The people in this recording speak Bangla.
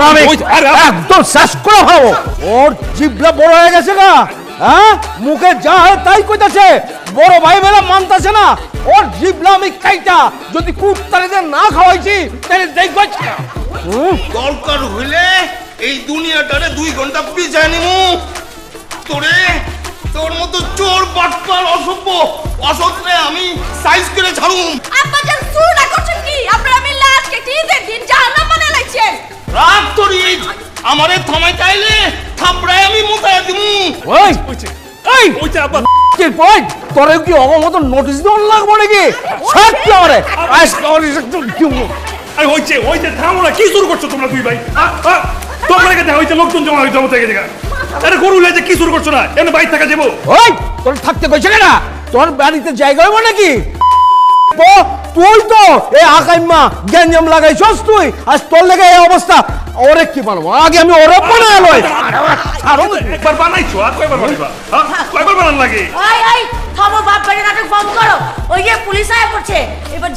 আমি একদম শেষ করে ভাবো ওর জিভটা বড় হয়ে গেছে না হ্যাঁ মুখে যা হয় তাই কইতাছে বড় ভাই মেলা মানতাছে না ওর জিভলা আমি কাইটা যদি কুত্তারে না খাওয়াইছি তাহলে দেখবা দরকার হইলে এই দুনিয়াটারে 2 ঘন্টা পিছায় নিমু তোর মতো চোর বাটপার অসৎরে আমি সাইজ করে ছাড়ুম। আব্বা জান শুরুটা করছেন কি আপনারা মিলে আজকে ঈদের দিন জাহান্নাম বানায় লাইছেন। রাত তোর এই আমারে থামাই চাইলে থাপড়ায় আমি মুতায় দিমু। ওই এই ওইটা আব্বা কি কই তোরে কি অগমত নোটিশ দিন লাগবে নাকি সব কি আমারে আজকে একদম আরে হইছে থামো না কি শুরু করছো তোমরা দুই ভাই তোমরা কে হইছে লোকজন জমা হইছে মতো থেকে আরে গরু লেজে কি শুরু করছো না এমনি বাইরে থাকা যাবো ওই তোর থাকতে কইছে না তোর বাড়িতে জায়গা হইব নাকি তুই তো এই আকাইমা গ্যাঞ্জাম লাগাইছস তুই আজ তোর লেগে এই অবস্থা ওরে কি বানাবো আগে আমি ওরে বানায় লই আরো একবার বানাইছো আর কয়বার বানাইবা কয়বার বানান লাগে এই থামো বাপ বাড়ি নাটক বন্ধ করো ওই যে পুলিশ আয়া করছে এবার